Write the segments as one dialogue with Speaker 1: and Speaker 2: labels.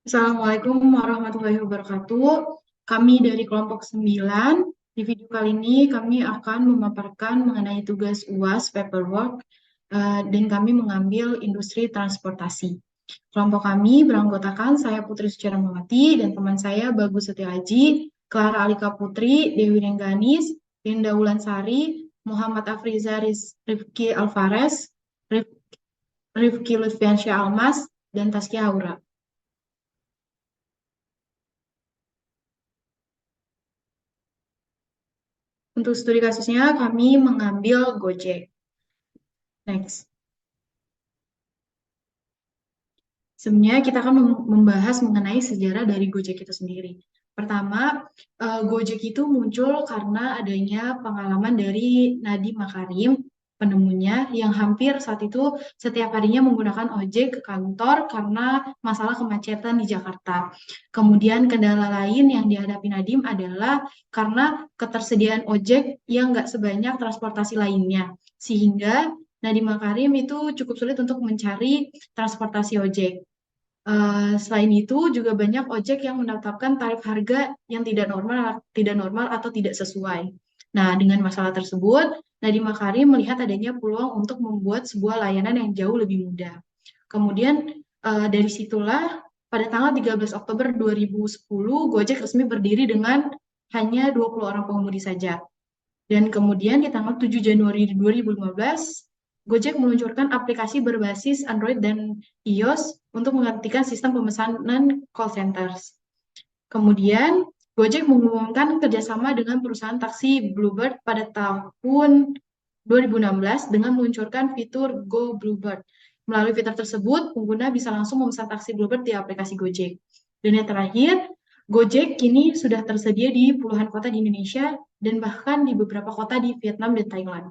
Speaker 1: Assalamualaikum warahmatullahi wabarakatuh. Kami dari kelompok 9. Di video kali ini kami akan memaparkan mengenai tugas UAS paperwork dan kami mengambil industri transportasi. Kelompok kami beranggotakan saya Putri Suciramawati dan teman saya Bagus Setiaji, Clara Alika Putri, Dewi Rengganis, Linda Wulansari, Muhammad Afriza Rifki Alvarez, Rifki Lutfiansyah Almas, dan Taskia Aura. Untuk studi kasusnya kami mengambil Gojek. Next. Sebenarnya kita akan membahas mengenai sejarah dari Gojek itu sendiri. Pertama, Gojek itu muncul karena adanya pengalaman dari Nadiem Makarim, penemunya, yang hampir saat itu setiap harinya menggunakan ojek ke kantor karena masalah kemacetan di Jakarta. Kemudian kendala lain yang dihadapi Nadiem adalah karena ketersediaan ojek yang nggak sebanyak transportasi lainnya. Sehingga Nadiem Makarim itu cukup sulit untuk mencari transportasi ojek. Selain itu juga banyak ojek yang menetapkan tarif harga yang tidak normal atau tidak sesuai. Nah, dengan masalah tersebut, Nadiem Makarim melihat adanya peluang untuk membuat sebuah layanan yang jauh lebih mudah. Kemudian dari situlah pada tanggal 13 Oktober 2010 Gojek resmi berdiri dengan hanya 20 orang pengemudi saja. Dan kemudian di tanggal 7 Januari 2015 Gojek meluncurkan aplikasi berbasis Android dan iOS untuk menggantikan sistem pemesanan call centers. Kemudian, Gojek mengumumkan kerjasama dengan perusahaan taksi Bluebird pada tahun 2016 dengan meluncurkan fitur Go Bluebird. Melalui fitur tersebut, pengguna bisa langsung memesan taksi Bluebird di aplikasi Gojek. Dan yang terakhir, Gojek kini sudah tersedia di puluhan kota di Indonesia dan bahkan di beberapa kota di Vietnam dan Thailand.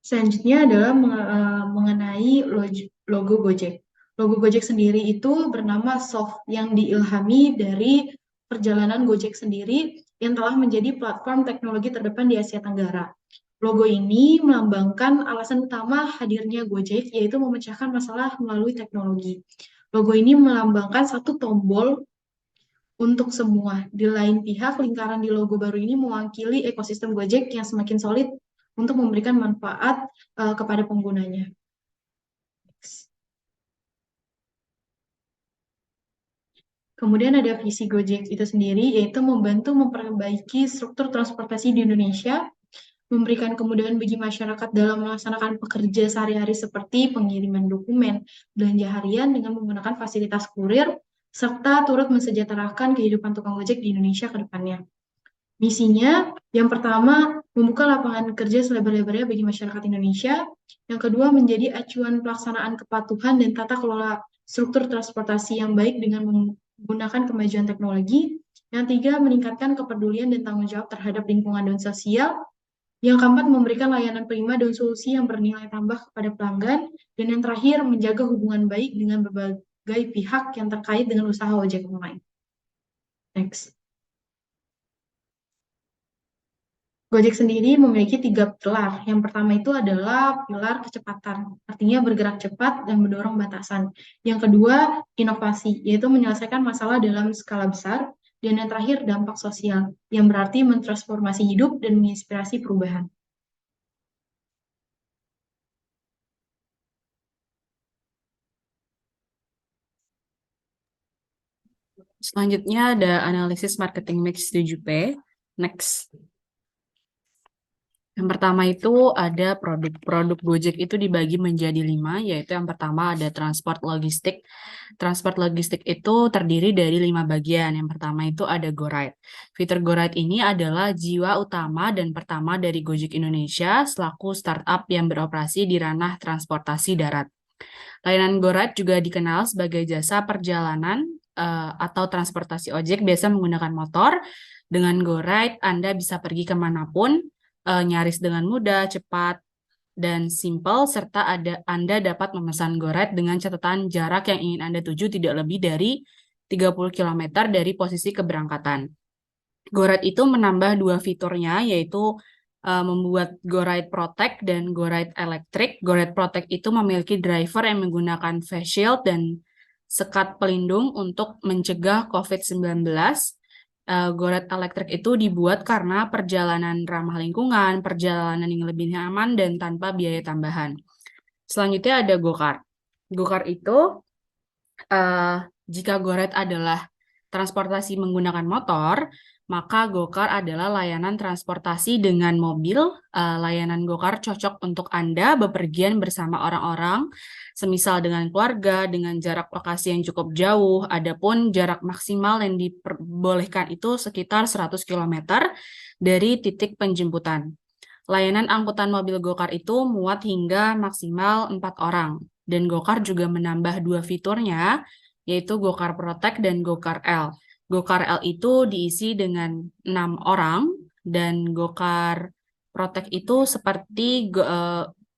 Speaker 1: Selanjutnya adalah mengenai logo Gojek. Logo Gojek sendiri itu bernama Soft yang diilhami dari perjalanan Gojek sendiri yang telah menjadi platform teknologi terdepan di Asia Tenggara. Logo ini melambangkan alasan utama hadirnya Gojek, yaitu memecahkan masalah melalui teknologi. Logo ini melambangkan satu tombol untuk semua. Di lain pihak, lingkaran di logo baru ini mewakili ekosistem Gojek yang semakin solid untuk memberikan manfaat kepada penggunanya. Kemudian ada visi Gojek itu sendiri, yaitu membantu memperbaiki struktur transportasi di Indonesia, memberikan kemudahan bagi masyarakat dalam melaksanakan pekerja sehari-hari seperti pengiriman dokumen, belanja harian dengan menggunakan fasilitas kurir, serta turut mensejahterakan kehidupan tukang ojek di Indonesia ke depannya. Misinya, yang pertama, membuka lapangan kerja selebar-lebarnya bagi masyarakat Indonesia. Yang kedua, menjadi acuan pelaksanaan kepatuhan dan tata kelola struktur transportasi yang baik dengan menggunakan kemajuan teknologi. Yang tiga, meningkatkan kepedulian dan tanggung jawab terhadap lingkungan dan sosial. Yang keempat, memberikan layanan prima dan solusi yang bernilai tambah kepada pelanggan. Dan yang terakhir, menjaga hubungan baik dengan berbagai pihak yang terkait dengan usaha ojek online. Next. Gojek sendiri memiliki 3 pilar. Yang pertama itu adalah pilar kecepatan, artinya bergerak cepat dan mendorong batasan. Yang kedua, inovasi, yaitu menyelesaikan masalah dalam skala besar. Dan yang terakhir, dampak sosial, yang berarti mentransformasi hidup dan menginspirasi perubahan.
Speaker 2: Selanjutnya ada analisis marketing mix 7P. Next. Yang pertama itu ada produk Gojek itu dibagi menjadi 5, yaitu yang pertama ada transport logistik. Transport logistik itu terdiri dari 5 bagian. Yang pertama itu ada GoRide. Fitur GoRide ini adalah jiwa utama dan pertama dari Gojek Indonesia selaku startup yang beroperasi di ranah transportasi darat. Layanan GoRide juga dikenal sebagai jasa perjalanan atau transportasi ojek biasa menggunakan motor. Dengan GoRide, Anda bisa pergi kemanapun, nyaris dengan mudah, cepat, dan simple, serta Anda dapat memesan GoRide dengan catatan jarak yang ingin Anda tuju tidak lebih dari 30 km dari posisi keberangkatan. GoRide itu menambah 2 fiturnya, yaitu membuat GoRide Protect dan GoRide Electric. GoRide Protect itu memiliki driver yang menggunakan face shield dan sekat pelindung untuk mencegah COVID-19. GoRide Electric itu dibuat karena perjalanan ramah lingkungan, perjalanan yang lebih nyaman dan tanpa biaya tambahan. Selanjutnya ada GoCar. GoCar itu jika GoRide adalah transportasi menggunakan motor, maka GoCar adalah layanan transportasi dengan mobil. Layanan GoCar cocok untuk Anda bepergian bersama orang-orang, semisal dengan keluarga, dengan jarak lokasi yang cukup jauh. Adapun jarak maksimal yang diperbolehkan itu sekitar 100 km dari titik penjemputan. Layanan angkutan mobil GoCar itu muat hingga maksimal 4 orang. Dan GoCar juga menambah 2 fiturnya, yaitu GoCar Protect dan GoCar L. GoCar L itu diisi dengan 6 orang, dan GoCar Protect itu seperti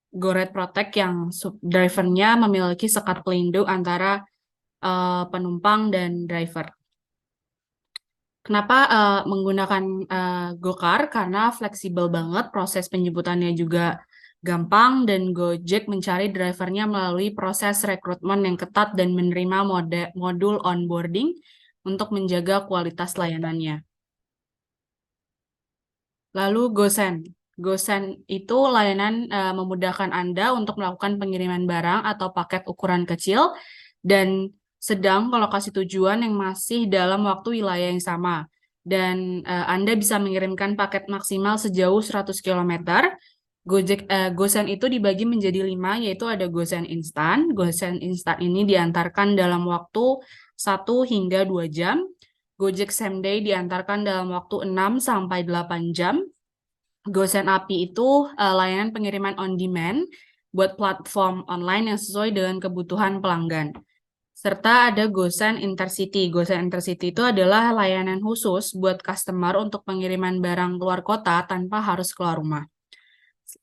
Speaker 2: GoRide Protect yang drivernya memiliki sekat pelindung antara penumpang dan driver. Kenapa menggunakan GoCar? Karena fleksibel banget, proses penjemputannya juga gampang, dan Gojek mencari drivernya melalui proses rekrutmen yang ketat dan menerima modul onboarding untuk menjaga kualitas layanannya. Lalu GoSend. GoSend itu layanan memudahkan Anda untuk melakukan pengiriman barang atau paket ukuran kecil dan sedang ke lokasi tujuan yang masih dalam waktu wilayah yang sama. Dan Anda bisa mengirimkan paket maksimal sejauh 100 km. GoSend itu dibagi menjadi 5, yaitu ada GoSend Instan. GoSend Instan ini diantarkan dalam waktu 1 hingga 2 jam. Gojek Same Day diantarkan dalam waktu 6 sampai 8 jam. GoSend API itu layanan pengiriman on demand buat platform online yang sesuai dengan kebutuhan pelanggan. Serta ada GoSend Intercity. GoSend Intercity itu adalah layanan khusus buat customer untuk pengiriman barang keluar kota tanpa harus keluar rumah.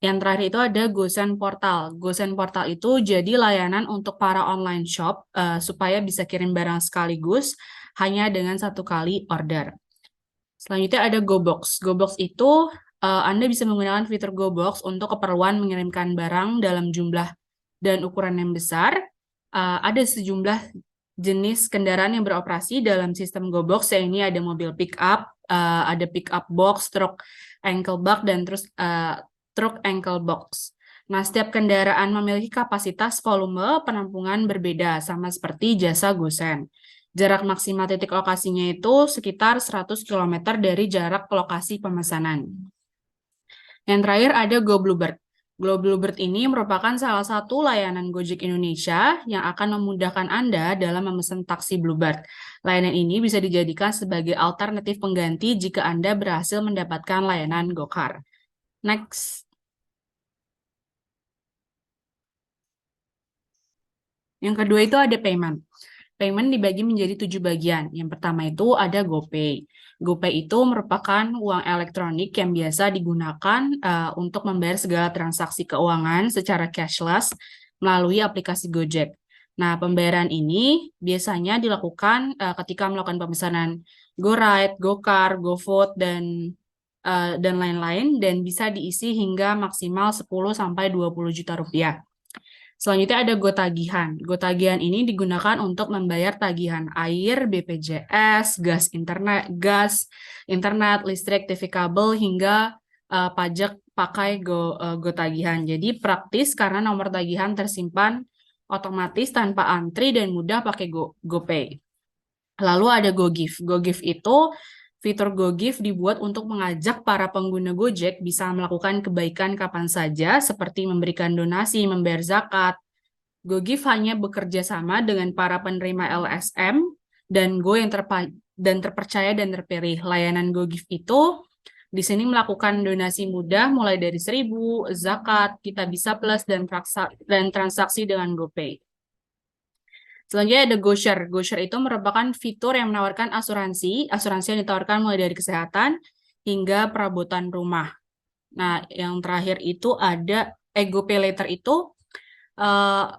Speaker 2: Yang terakhir itu ada GoSend Portal. GoSend Portal itu jadi layanan untuk para online shop supaya bisa kirim barang sekaligus hanya dengan 1 kali order. Selanjutnya ada GoBox. GoBox itu Anda bisa menggunakan fitur GoBox untuk keperluan mengirimkan barang dalam jumlah dan ukuran yang besar. Ada sejumlah jenis kendaraan yang beroperasi dalam sistem GoBox. Ini ada mobil pick-up, ada pick-up box, truk ankle box, dan terus truk ankle box. Nah, setiap kendaraan memiliki kapasitas volume penampungan berbeda, sama seperti jasa GoSend. Jarak maksimal titik lokasinya itu sekitar 100 km dari jarak lokasi pemesanan. Yang terakhir ada GoBluebird. GoBluebird ini merupakan salah satu layanan Gojek Indonesia yang akan memudahkan Anda dalam memesan taksi Bluebird. Layanan ini bisa dijadikan sebagai alternatif pengganti jika Anda berhasil mendapatkan layanan GoCar. Next. Yang kedua itu ada payment. Payment dibagi menjadi 7 bagian. Yang pertama itu ada GoPay. GoPay itu merupakan uang elektronik yang biasa digunakan untuk membayar segala transaksi keuangan secara cashless melalui aplikasi Gojek. Nah, pembayaran ini biasanya dilakukan ketika melakukan pemesanan GoRide, GoCar, GoFood, dan lain-lain, dan bisa diisi hingga maksimal 10-20 juta rupiah. Selanjutnya ada GoTagihan. GoTagihan ini digunakan untuk membayar tagihan air, BPJS, internet, listrik, TV kabel, hingga pajak pakai GoTagihan. Jadi praktis karena nomor tagihan tersimpan otomatis tanpa antri dan mudah pakai GoPay. Lalu ada GoGive. GoGive itu fitur GoGive dibuat untuk mengajak para pengguna Gojek bisa melakukan kebaikan kapan saja, seperti memberikan donasi, membayar zakat. GoGive hanya bekerja sama dengan para penerima LSM dan Go yang terpercaya dan terpilih. Layanan GoGive itu di sini melakukan donasi mudah mulai dari 1.000, zakat, kita bisa plus, dan transaksi dengan GoPay. Selanjutnya ada GoShare. GoShare itu merupakan fitur yang menawarkan asuransi yang ditawarkan mulai dari kesehatan hingga perabotan rumah. Nah, yang terakhir itu ada GoPay Later itu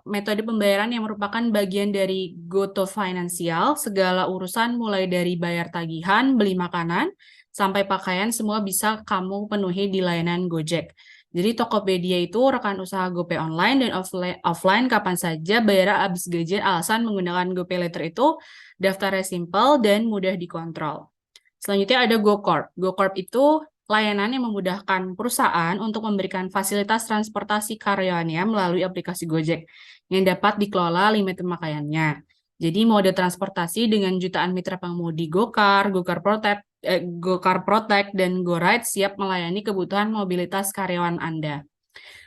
Speaker 2: metode pembayaran yang merupakan bagian dari GoTo Financial, segala urusan mulai dari bayar tagihan, beli makanan, sampai pakaian semua bisa kamu penuhi di layanan Gojek. Jadi Tokopedia itu rekan usaha GoPay online dan offline kapan saja, bayar habis gajian. Alasan menggunakan GoPay Later itu daftarnya simple dan mudah dikontrol. Selanjutnya ada GoCorp. GoCorp itu layanan yang memudahkan perusahaan untuk memberikan fasilitas transportasi karyawannya melalui aplikasi Gojek yang dapat dikelola limit pemakaiannya. Jadi mode transportasi dengan jutaan mitra pengemudi GoCar, GoCar Protect, dan GoRide siap melayani kebutuhan mobilitas karyawan Anda.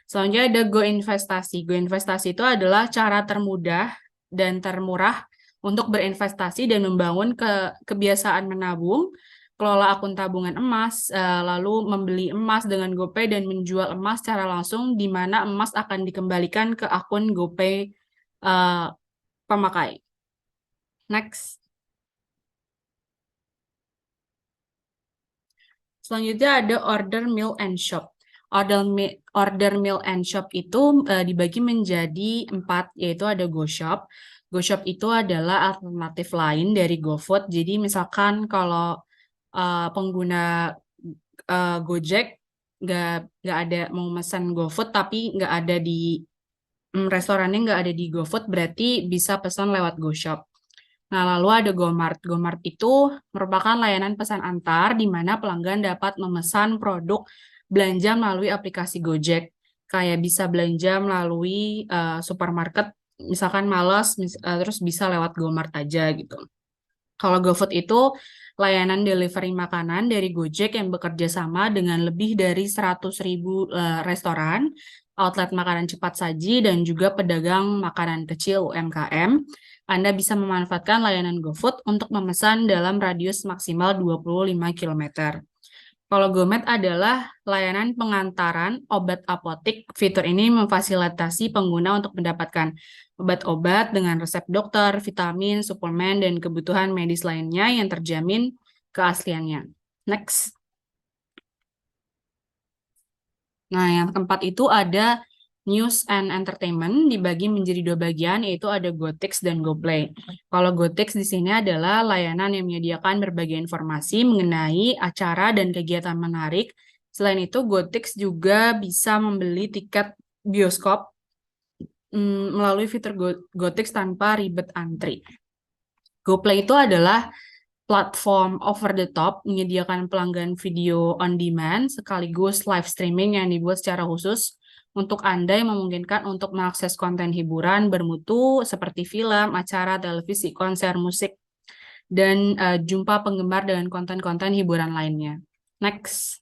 Speaker 2: Selanjutnya ada GoInvestasi. GoInvestasi itu adalah cara termudah dan termurah untuk berinvestasi dan membangun kebiasaan menabung, kelola akun tabungan emas, lalu membeli emas dengan GoPay dan menjual emas secara langsung, di mana emas akan dikembalikan ke akun GoPay pemakai. Next. Selanjutnya ada order meal and shop. Order meal and shop itu dibagi menjadi 4, yaitu ada GoShop. GoShop itu adalah alternatif lain dari GoFood. Jadi misalkan kalau pengguna Gojek nggak ada mau pesan GoFood tapi nggak ada di restorannya nggak ada di GoFood, berarti bisa pesan lewat GoShop. Nah, lalu ada GoMart. GoMart itu merupakan layanan pesan antar di mana pelanggan dapat memesan produk belanja melalui aplikasi Gojek. Kayak bisa belanja melalui supermarket, misalkan malas, terus bisa lewat GoMart aja gitu. Kalau GoFood itu layanan delivery makanan dari Gojek yang bekerja sama dengan lebih dari 100.000 restoran, outlet makanan cepat saji, dan juga pedagang makanan kecil UMKM. Anda bisa memanfaatkan layanan GoFood untuk memesan dalam radius maksimal 25 km. Kalau GoMed adalah layanan pengantaran obat apotik. Fitur ini memfasilitasi pengguna untuk mendapatkan obat-obat dengan resep dokter, vitamin, suplemen, dan kebutuhan medis lainnya yang terjamin keasliannya. Next. Nah, yang keempat itu ada News and Entertainment, dibagi menjadi 2 bagian, yaitu ada GoTix dan GoPlay. Kalau GoTix di sini adalah layanan yang menyediakan berbagai informasi mengenai acara dan kegiatan menarik. Selain itu, GoTix juga bisa membeli tiket bioskop melalui fitur GoTix tanpa ribet antri. GoPlay itu adalah platform over the top, menyediakan pelanggan video on demand sekaligus live streaming yang dibuat secara khusus untuk Anda yang memungkinkan untuk mengakses konten hiburan bermutu seperti film, acara, televisi, konser, musik, dan jumpa penggemar dengan konten-konten hiburan lainnya. Next.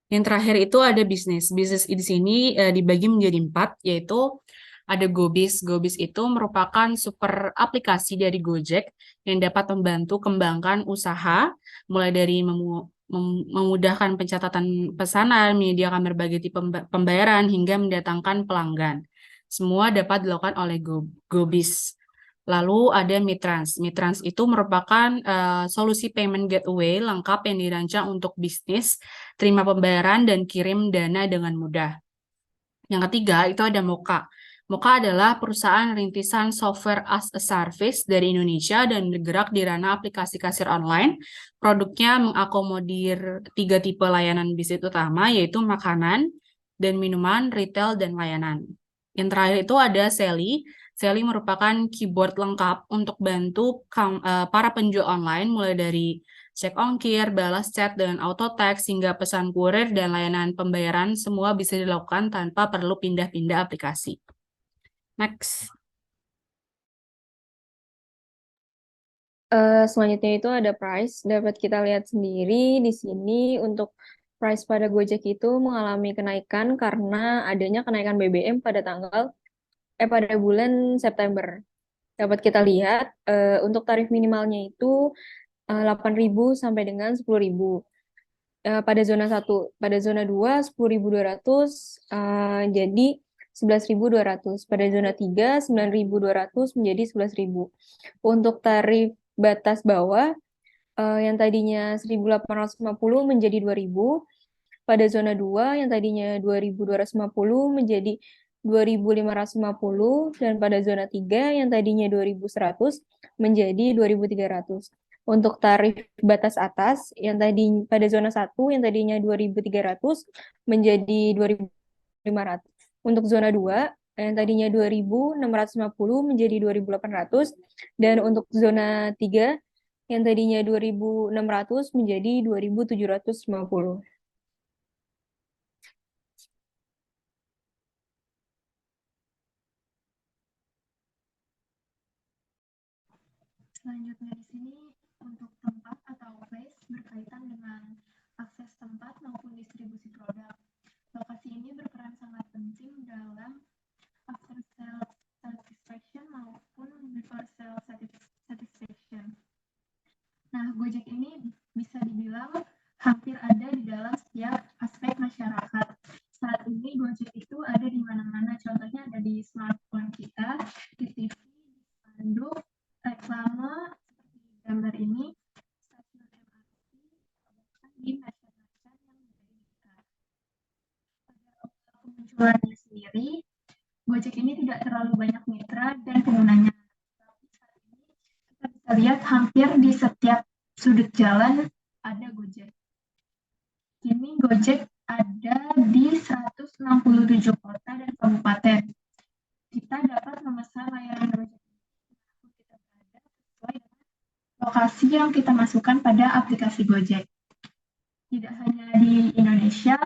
Speaker 2: Yang terakhir itu ada bisnis. Bisnis di sini dibagi menjadi 4, yaitu ada GoBiz. GoBiz itu merupakan super aplikasi dari Gojek yang dapat membantu kembangkan usaha, mulai dari memudahkan pencatatan pesanan, menyediakan berbagai tipe pembayaran, hingga mendatangkan pelanggan. Semua dapat dilakukan oleh GoBiz. Lalu ada Mitrans. Mitrans itu merupakan solusi payment gateway lengkap yang dirancang untuk bisnis, terima pembayaran, dan kirim dana dengan mudah. Yang ketiga itu ada Moka. Moka adalah perusahaan rintisan software as a service dari Indonesia dan bergerak di ranah aplikasi kasir online. Produknya mengakomodir 3 tipe layanan bisnis utama, yaitu makanan dan minuman, retail, dan layanan. Yang terakhir itu ada Sally. Sally merupakan keyboard lengkap untuk bantu para penjual online, mulai dari cek ongkir, balas chat dengan auto text, hingga pesan kurir dan layanan pembayaran semua bisa dilakukan tanpa perlu pindah-pindah aplikasi. Next.
Speaker 3: Selanjutnya itu ada price. Dapat kita lihat sendiri di sini untuk price pada Gojek itu mengalami kenaikan karena adanya kenaikan BBM pada bulan September. Dapat kita lihat untuk tarif minimalnya itu 8.000 sampai dengan 10.000. Pada zona 1, pada zona 2 10.200 jadi 11.200. Pada zona 3 9.200 menjadi 11.000. Untuk tarif batas bawah yang tadinya 1.850 menjadi 2.000. Pada zona 2 yang tadinya 2.250 menjadi 2.550, dan pada zona 3 yang tadinya 2.100 menjadi 2.300. Untuk tarif batas atas yang tadi pada zona 1 yang tadinya 2.300 menjadi 2.500. Untuk zona 2 yang tadinya 2.650 menjadi 2.800 dan untuk zona 3 yang tadinya 2.600 menjadi 2.750.
Speaker 1: Selanjutnya di sini untuk tempat atau place berkaitan dengan akses tempat maupun distribusi produk. Lokasi ini berperan sangat penting dalam after sales satisfaction maupun before sales satisfaction. Nah, Gojek ini bisa dibilang hampir ada di dalam setiap aspek masyarakat. Saat ini Gojek itu ada di mana-mana. Contohnya ada di smartphone kita, di TV, di spanduk, reklame, seperti gambar ini, stasiun MRT, bahkan di masyarakat yang menjadi dekat. Pada awal kemunculannya sendiri, Gojek ini tidak terlalu banyak mitra dan penggunanya. Tapi saat ini kita bisa lihat hampir di setiap sudut jalan ada Gojek. Kini Gojek ada di 167 kota dan kabupaten. Kita dapat memesan layanan Gojek dimanapun kita berada sesuai dengan lokasi yang kita masukkan pada aplikasi Gojek. Tidak hanya di Indonesia,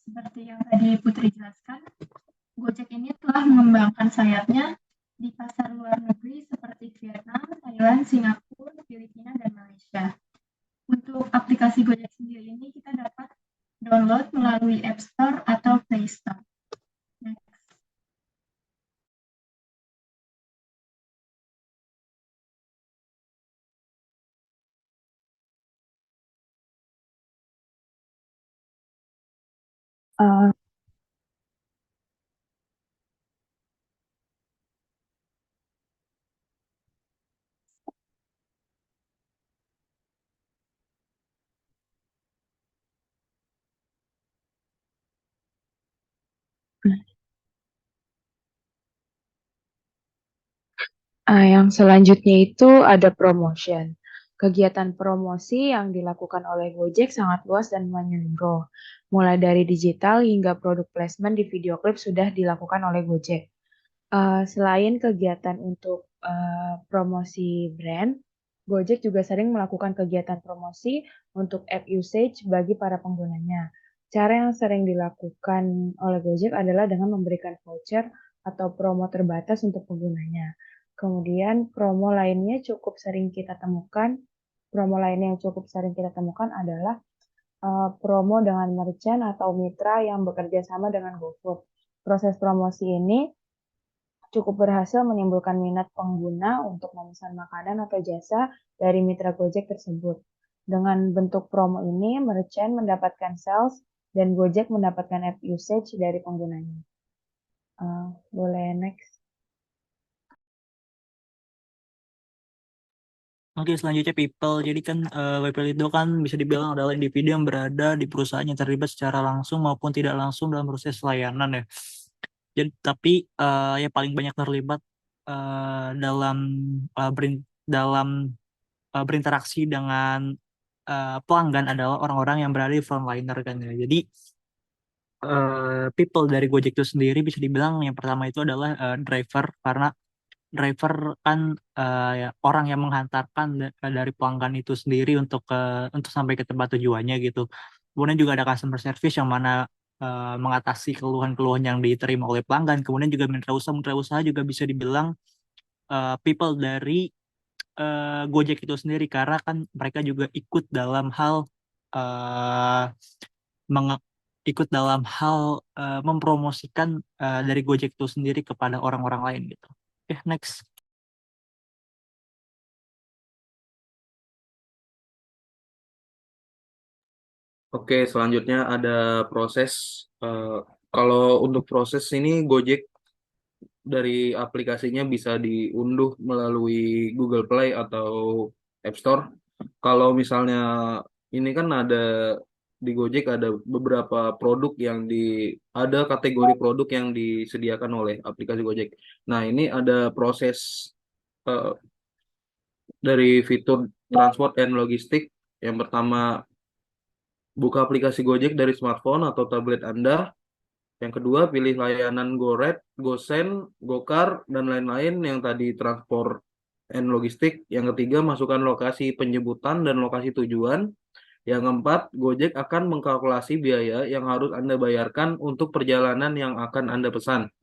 Speaker 1: seperti yang tadi Putri jelaskan, Gojek ini telah mengembangkan sayapnya di pasar luar negeri seperti Vietnam, Thailand, Singapura, Filipina, dan Malaysia. Untuk aplikasi Gojek sendiri ini kita dapat download melalui App Store atau Play Store. Next.
Speaker 4: Yang selanjutnya itu ada promotion. Kegiatan promosi yang dilakukan oleh Gojek sangat luas dan menyeluruh. Mulai dari digital hingga produk placement di video klip sudah dilakukan oleh Gojek. Selain kegiatan untuk promosi brand, Gojek juga sering melakukan kegiatan promosi untuk app usage bagi para penggunanya. Cara yang sering dilakukan oleh Gojek adalah dengan memberikan voucher atau promo terbatas untuk penggunanya. Kemudian promo lainnya yang cukup sering kita temukan adalah promo dengan merchant atau mitra yang bekerja sama dengan GoFood. Proses promosi ini cukup berhasil menimbulkan minat pengguna untuk memesan makanan atau jasa dari mitra Gojek tersebut. Dengan bentuk promo ini, merchant mendapatkan sales dan Gojek mendapatkan app usage dari penggunanya. Boleh next.
Speaker 5: Oke, selanjutnya people. Jadi kan people itu kan bisa dibilang adalah individu yang berada di perusahaan yang terlibat secara langsung maupun tidak langsung dalam proses layanan ya. Jadi tapi yang paling banyak terlibat dalam berinteraksi dengan pelanggan adalah orang-orang yang berada di frontliner kan ya. Jadi people dari Gojek itu sendiri bisa dibilang yang pertama itu adalah driver, karena driver kan ya, orang yang menghantarkan dari pelanggan itu sendiri untuk sampai ke tempat tujuannya gitu. Kemudian juga ada customer service yang mana mengatasi keluhan-keluhan yang diterima oleh pelanggan. Kemudian juga mitra usaha juga bisa dibilang people dari Gojek itu sendiri, karena kan mereka juga uh, menge- ikut dalam hal mempromosikan dari Gojek itu sendiri kepada orang-orang lain gitu. Oke, next.
Speaker 6: Oke, selanjutnya ada proses. Kalau untuk proses ini Gojek dari aplikasinya bisa diunduh melalui Google Play atau App Store. Kalau misalnya ini kan ada di Gojek ada beberapa produk ada kategori produk yang disediakan oleh aplikasi Gojek. Nah, ini ada proses eh, dari fitur transport and logistik. Yang pertama, buka aplikasi Gojek dari smartphone atau tablet Anda. Yang kedua, pilih layanan GoRide, GoSend, GoCar, dan lain-lain yang tadi transport and logistik. Yang ketiga, masukkan lokasi penjemputan dan lokasi tujuan. Yang keempat, Gojek akan mengkalkulasi biaya yang harus Anda bayarkan untuk perjalanan yang akan Anda pesan.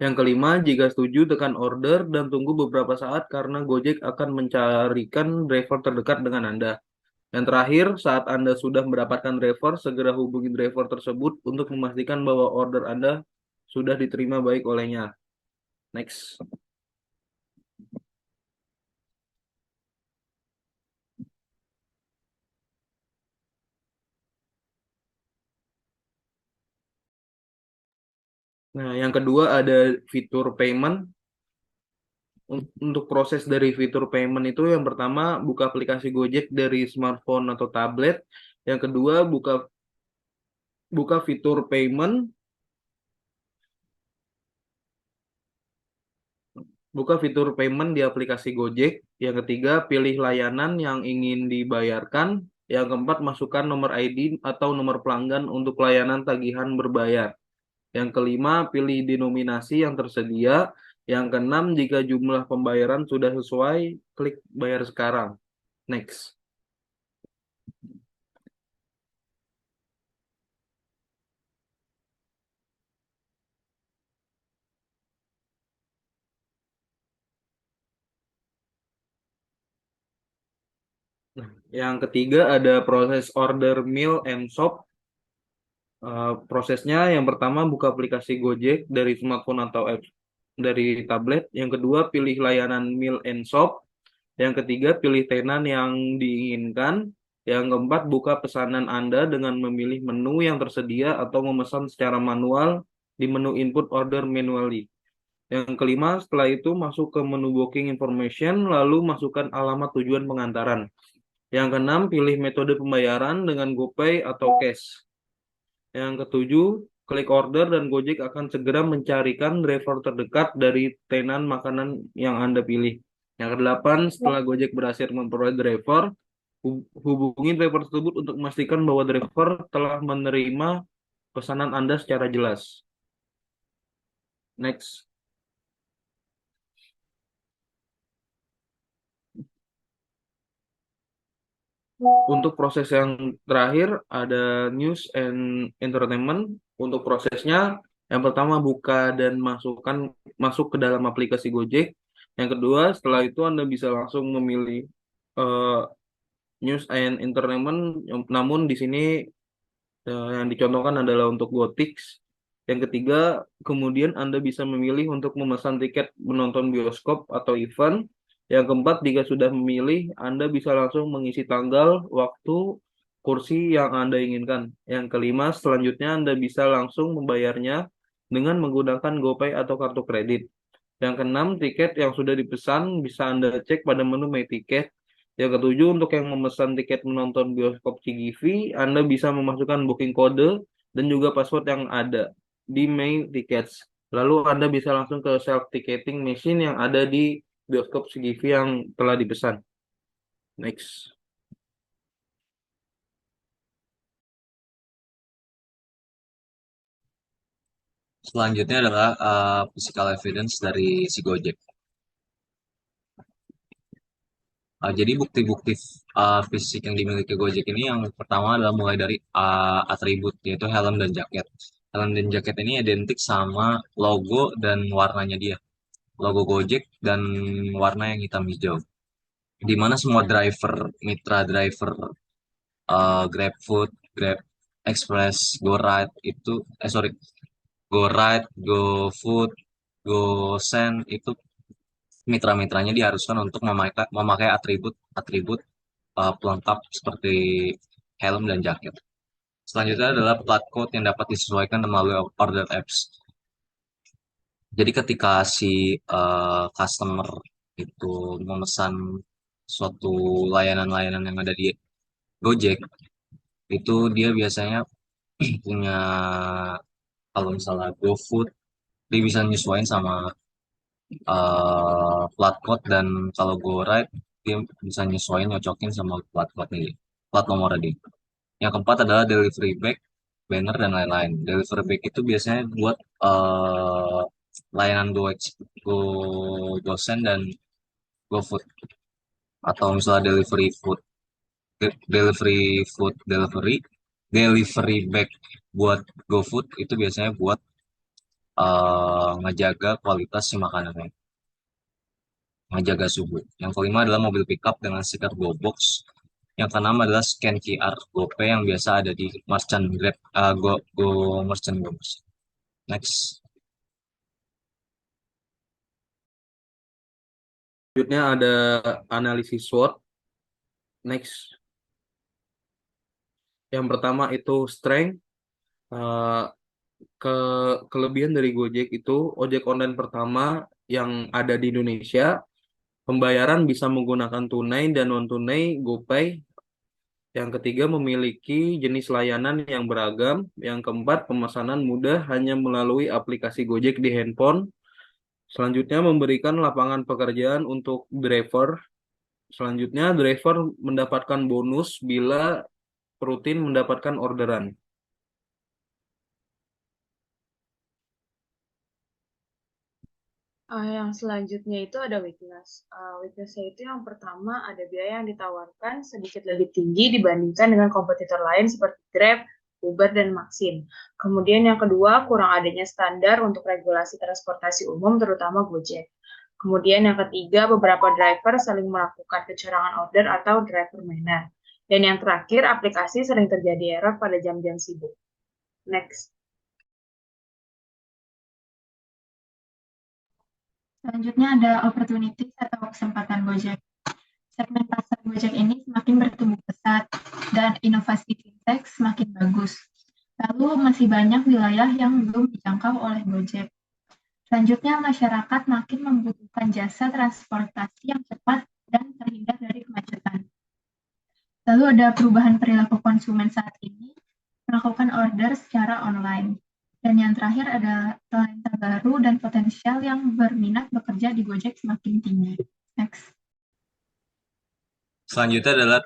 Speaker 6: Yang kelima, jika setuju tekan order dan tunggu beberapa saat karena Gojek akan mencarikan driver terdekat dengan Anda. Yang terakhir, saat Anda sudah mendapatkan driver, segera hubungi driver tersebut untuk memastikan bahwa order Anda sudah diterima baik olehnya. Next. Nah, yang kedua ada fitur payment. Untuk proses dari fitur payment itu yang pertama buka aplikasi Gojek dari smartphone atau tablet. Yang kedua buka fitur payment. Buka fitur payment di aplikasi Gojek. Yang ketiga, pilih layanan yang ingin dibayarkan. Yang keempat, masukkan nomor ID atau nomor pelanggan untuk layanan tagihan berbayar. Yang kelima, pilih denominasi yang tersedia. Yang keenam, jika jumlah pembayaran sudah sesuai, klik bayar sekarang. Next. Nah, yang ketiga ada proses order meal and shop. Prosesnya yang pertama buka aplikasi Gojek dari smartphone atau app dari tablet. Yang kedua pilih layanan meal and shop. Yang ketiga pilih tenan yang diinginkan. Yang keempat buka pesanan Anda dengan memilih menu yang tersedia atau memesan secara manual di menu input order manually. Yang kelima setelah itu masuk ke menu booking information lalu masukkan alamat tujuan pengantaran. Yang keenam pilih metode pembayaran dengan GoPay atau cash. Yang ketujuh, klik order dan Gojek akan segera mencarikan driver terdekat dari tenan makanan yang Anda pilih. Yang kedelapan, setelah Gojek berhasil memperoleh driver, hubungi driver tersebut untuk memastikan bahwa driver telah menerima pesanan Anda secara jelas. Next. Untuk proses yang terakhir ada news and entertainment. Untuk prosesnya, yang pertama buka dan masuk ke dalam aplikasi Gojek. Yang kedua, setelah itu Anda bisa langsung memilih eh, news and entertainment. Namun di sini yang dicontohkan adalah untuk Gotix. Yang ketiga, kemudian Anda bisa memilih untuk memesan tiket menonton bioskop atau event. Yang keempat, jika sudah memilih, Anda bisa langsung mengisi tanggal, waktu, kursi yang Anda inginkan. Yang kelima, selanjutnya Anda bisa langsung membayarnya dengan menggunakan GoPay atau kartu kredit. Yang keenam, tiket yang sudah dipesan bisa Anda cek pada menu My Ticket. Yang ketujuh, untuk yang memesan tiket menonton bioskop CGV, Anda bisa memasukkan booking kode dan juga password yang ada di My Tickets. Lalu Anda bisa langsung ke self ticketing machine yang ada di bioskop CGV yang telah dipesan. Next.
Speaker 7: Selanjutnya adalah physical evidence dari si Gojek. Jadi bukti-bukti fisik yang dimiliki Gojek ini yang pertama adalah mulai dari atribut yaitu helm dan jaket. Helm dan jaket ini identik sama logo dan warnanya dia. Logo Gojek dan warna yang hitam hijau. Di mana semua driver, mitra driver, GrabFood, Grab Express, GoRide itu, GoRide, GoFood, GoSend itu mitra-mitranya diharuskan untuk memakai atribut pelengkap seperti helm dan jaket. Selanjutnya adalah plat code yang dapat disesuaikan melalui order apps. Jadi ketika si customer itu memesan suatu layanan-layanan yang ada di Gojek, itu dia biasanya punya kalau misalnya GoFood, dia bisa menyesuaikan sama plat code, dan kalau GoRide dia bisa nyesuaiin nyocokin sama plat code nih, plat nomor dia. Yang keempat adalah delivery bag, banner dan lain-lain. Delivery bag itu biasanya buat layanan Go GoSend dan GoFood, atau misalnya delivery bag buat GoFood itu biasanya buat ngejaga kualitas si makanannya, ngejaga suhu. Yang kelima adalah mobil pickup dengan stiker GoBox. Yang keenam adalah scan QR GoPay yang biasa ada di merchant Grab, Go merchant Go. Next.
Speaker 6: Selanjutnya ada analisis SWOT. Next. Yang pertama itu strength. Eh, ke kelebihan dari Gojek itu ojek online pertama yang ada di Indonesia. Pembayaran bisa menggunakan tunai dan non tunai GoPay. Yang ketiga memiliki jenis layanan yang beragam. Yang keempat pemesanan mudah hanya melalui aplikasi Gojek di handphone. Selanjutnya memberikan lapangan pekerjaan untuk driver. Selanjutnya driver mendapatkan bonus bila rutin mendapatkan orderan.
Speaker 4: Yang selanjutnya itu ada weakness. Weaknessnya itu yang pertama ada biaya yang ditawarkan sedikit lebih tinggi dibandingkan dengan kompetitor lain seperti Grab, Uber, dan Maxim. Kemudian yang kedua, kurang adanya standar untuk regulasi transportasi umum, terutama Gojek. Kemudian yang ketiga, beberapa driver saling melakukan kecurangan order atau driver manner. Dan yang terakhir, aplikasi sering terjadi error pada jam-jam sibuk. Next.
Speaker 1: Selanjutnya ada opportunities atau kesempatan Gojek. Segmen pasar Gojek ini semakin bertumbuh pesat dan inovasi fintech semakin bagus. Lalu masih banyak wilayah yang belum dijangkau oleh Gojek. Selanjutnya, masyarakat makin membutuhkan jasa transportasi yang cepat dan terhindar dari kemacetan. Lalu ada perubahan perilaku konsumen saat ini, melakukan order secara online. Dan yang terakhir ada talenta baru dan potensial yang berminat bekerja di Gojek semakin tinggi. Next.
Speaker 7: Selanjutnya adalah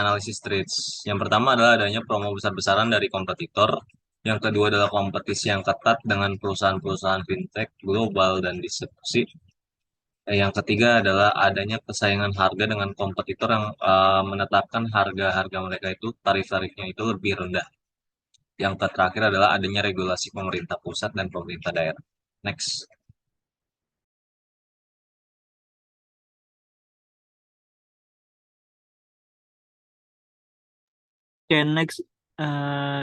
Speaker 7: analisis trades. Yang pertama adalah adanya promo besar-besaran dari kompetitor. Yang kedua adalah kompetisi yang ketat dengan perusahaan-perusahaan fintech global dan distribusi. Yang ketiga adalah adanya persaingan harga dengan kompetitor yang menetapkan harga-harga mereka itu, tarif-tarifnya itu lebih rendah. Yang terakhir adalah adanya regulasi pemerintah pusat dan pemerintah daerah. Next.
Speaker 5: Oke, next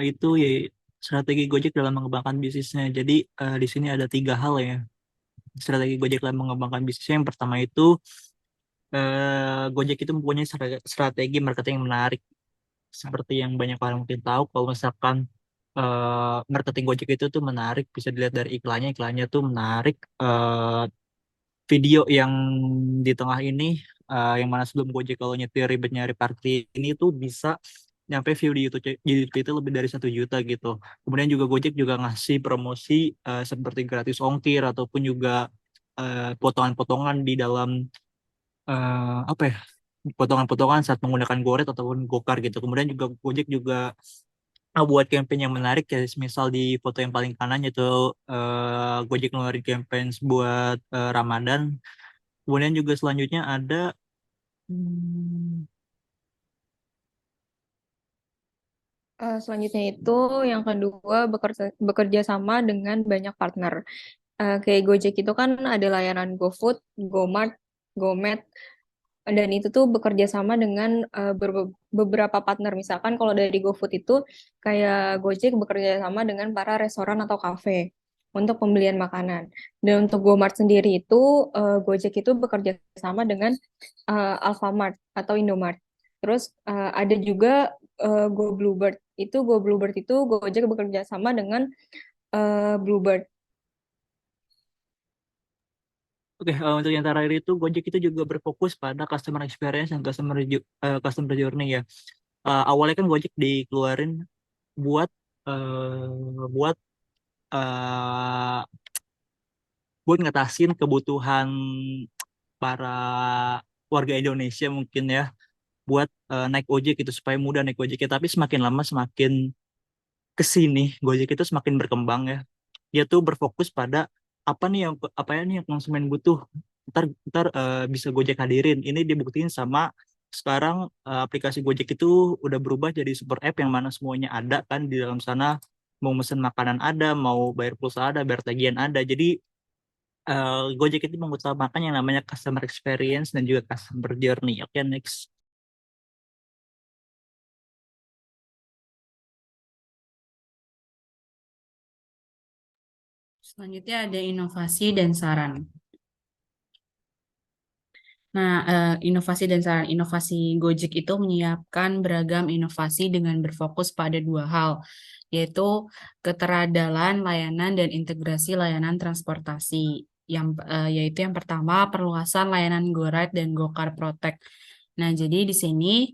Speaker 5: itu ya strategi Gojek dalam mengembangkan bisnisnya. Jadi di sini ada 3 hal ya. Strategi Gojek dalam mengembangkan bisnisnya. Yang pertama itu Gojek itu mempunyai strategi marketing yang menarik. Seperti yang banyak orang mungkin tahu, kalau misalkan marketing Gojek itu tuh menarik, bisa dilihat dari iklannya. Iklannya tuh menarik. Video yang di tengah ini, yang mana sebelum Gojek kalau nyetir ribet nyari parkir ini tuh bisa nyampe view di YouTube itu lebih dari 1 juta gitu. Kemudian juga Gojek juga ngasih promosi seperti gratis ongkir ataupun juga potongan-potongan di dalam apa ya, potongan-potongan saat menggunakan GoRed ataupun GoCar gitu. Kemudian juga Gojek juga buat campaign yang menarik ya, misal di foto yang paling kanan yaitu Gojek ngeluarin campaign buat Ramadan. Kemudian juga selanjutnya ada hmm,
Speaker 3: Selanjutnya itu yang kedua bekerja sama dengan banyak partner. Kayak Gojek itu kan ada layanan GoFood, GoMart, GoMet, dan itu tuh bekerja sama dengan beberapa partner. Misalkan kalau dari GoFood itu kayak Gojek bekerja sama dengan para restoran atau kafe untuk pembelian makanan. Dan untuk GoMart sendiri itu Gojek itu bekerja sama dengan Alfamart atau Indomart. Terus ada juga Go Bluebird. Go Bluebird itu Gojek bekerja sama dengan Bluebird.
Speaker 5: oke, untuk yang terakhir itu Gojek itu juga berfokus pada customer experience dan customer journey ya. Awalnya kan Gojek dikeluarin buat buat buat ngatasin kebutuhan para warga Indonesia mungkin ya buat naik ojek itu supaya mudah naik ojek ya. Tapi semakin lama semakin kesini Gojek itu semakin berkembang ya. Dia tuh berfokus pada apa ya nih yang konsumen butuh. Ntar bisa Gojek hadirin. Ini dibuktiin sama sekarang aplikasi Gojek itu udah berubah jadi super app yang mana semuanya ada kan di dalam sana. Mau mesen makanan ada, mau bayar pulsa ada, bayar tagihan ada. Jadi Gojek itu mengutamakan yang namanya customer experience dan juga customer journey. Oke, next.
Speaker 2: Selanjutnya ada inovasi dan saran. Nah, inovasi dan saran inovasi Gojek itu menyiapkan beragam inovasi dengan berfokus pada dua hal, yaitu keteradalan layanan dan integrasi layanan transportasi. Yaitu yang pertama perluasan layanan GoRide dan GoCar Protect. Nah, jadi di sini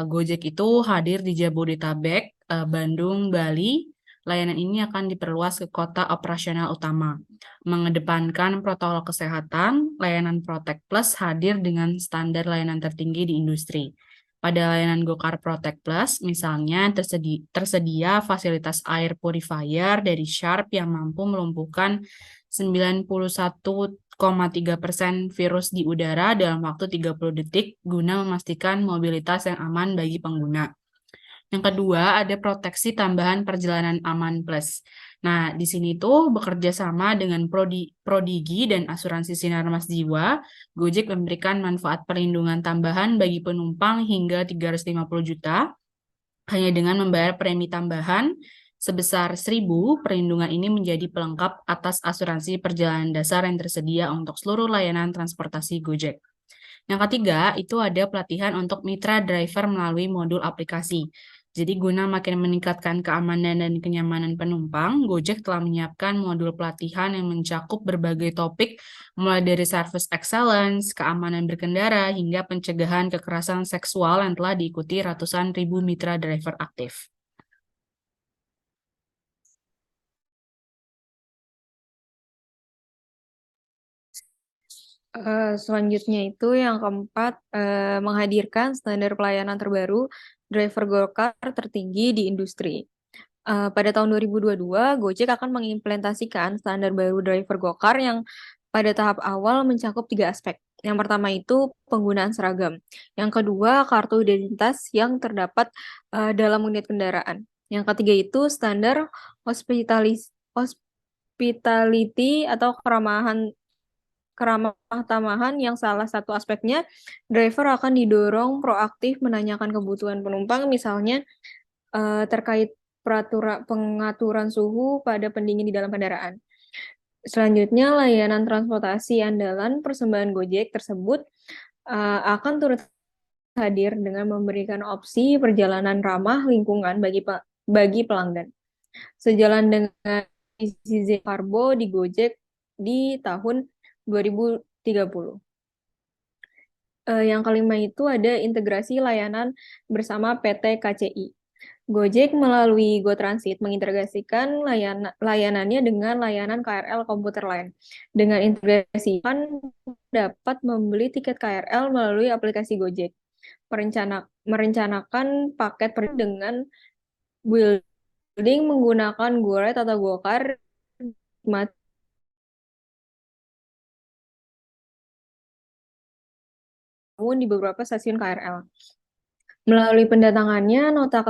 Speaker 2: Gojek itu hadir di Jabodetabek, Bandung, Bali. Layanan ini akan diperluas ke kota operasional utama. Mengedepankan protokol kesehatan, layanan Protect Plus hadir dengan standar layanan tertinggi di industri. Pada layanan GoCar Protect Plus, misalnya tersedia fasilitas air purifier dari Sharp yang mampu melumpuhkan 91,3% virus di udara dalam waktu 30 detik guna memastikan mobilitas yang aman bagi pengguna. Yang kedua, ada proteksi tambahan perjalanan aman plus. Nah, di sini tuh bekerja sama dengan Prodigi dan asuransi Sinar Mas Jiwa, Gojek memberikan manfaat perlindungan tambahan bagi penumpang hingga 350 juta hanya dengan membayar premi tambahan sebesar 1.000. Perlindungan ini menjadi pelengkap atas asuransi perjalanan dasar yang tersedia untuk seluruh layanan transportasi Gojek. Yang ketiga, itu ada pelatihan untuk mitra driver melalui modul aplikasi. Jadi guna makin meningkatkan keamanan dan kenyamanan penumpang, Gojek telah menyiapkan modul pelatihan yang mencakup berbagai topik, mulai dari service excellence, keamanan berkendara, hingga pencegahan kekerasan seksual yang telah diikuti ratusan ribu mitra driver aktif.
Speaker 3: Selanjutnya itu yang keempat, menghadirkan standar pelayanan terbaru driver GoCar tertinggi di industri. Pada tahun 2022, Gojek akan mengimplementasikan standar baru driver GoCar yang pada tahap awal mencakup 3 aspek. Yang pertama itu penggunaan seragam. Yang kedua, kartu identitas yang terdapat dalam unit kendaraan. Yang ketiga itu standar hospitality atau keramah tamahan yang salah satu aspeknya driver akan didorong proaktif menanyakan kebutuhan penumpang, misalnya terkait pengaturan suhu pada pendingin di dalam kendaraan. Selanjutnya, layanan transportasi andalan persembahan Gojek tersebut akan turut hadir dengan memberikan opsi perjalanan ramah lingkungan bagi pelanggan. Sejalan dengan visi Karbo di Gojek di tahun 2030. Yang kelima itu ada integrasi layanan bersama PT KCI. Gojek melalui GoTransit mengintegrasikan layanannya dengan layanan KRL komuter lain. Dengan integrasi kan dapat membeli tiket KRL melalui aplikasi Gojek. Merencanakan paket dengan building menggunakan GoRide atau GoCar di beberapa stasiun KRL. Melalui pendatangannya nota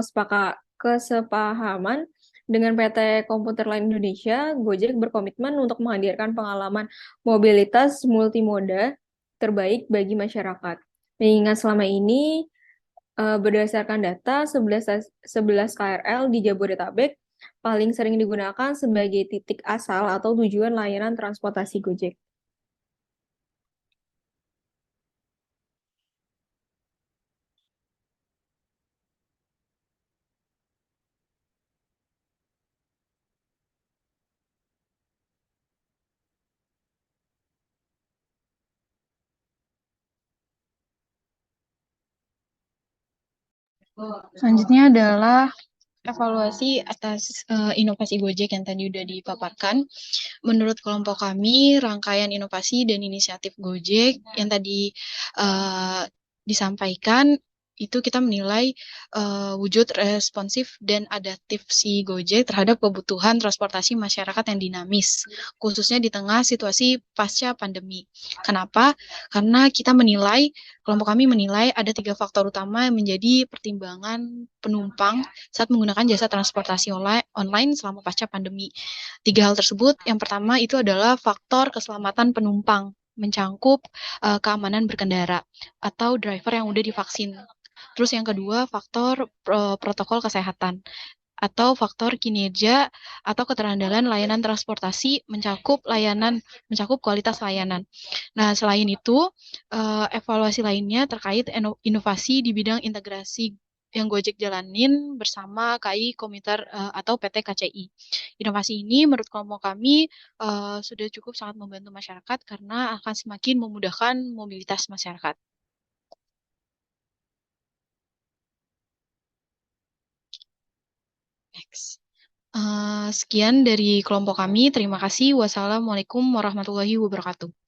Speaker 3: kesepahaman dengan PT Komuter Lain Indonesia, Gojek berkomitmen untuk menghadirkan pengalaman mobilitas multimoda terbaik bagi masyarakat. Mengingat selama ini berdasarkan data 11 KRL di Jabodetabek paling sering digunakan sebagai titik asal atau tujuan layanan transportasi Gojek.
Speaker 1: Selanjutnya adalah
Speaker 8: evaluasi atas inovasi Gojek yang tadi udah dipaparkan. Menurut kelompok kami, rangkaian inovasi dan inisiatif Gojek yang tadi disampaikan itu kita menilai wujud responsif dan adaptif si Gojek terhadap kebutuhan transportasi masyarakat yang dinamis, khususnya di tengah situasi pasca pandemi. Kenapa? Karena kelompok kami menilai ada 3 faktor utama yang menjadi pertimbangan penumpang saat menggunakan jasa transportasi online selama pasca pandemi. 3 hal tersebut, yang pertama itu adalah faktor keselamatan penumpang, mencangkup keamanan berkendara atau driver yang udah divaksin. Terus yang kedua, faktor protokol kesehatan atau faktor kinerja atau keterandalan layanan transportasi mencakup kualitas layanan. Nah, selain itu, evaluasi lainnya terkait inovasi di bidang integrasi yang Gojek jalanin bersama KAI Komuter atau PT KCI. Inovasi ini menurut kelompok kami sudah cukup sangat membantu masyarakat karena akan semakin memudahkan mobilitas masyarakat. Next. Sekian dari kelompok kami. Terima kasih. Wassalamualaikum warahmatullahi wabarakatuh.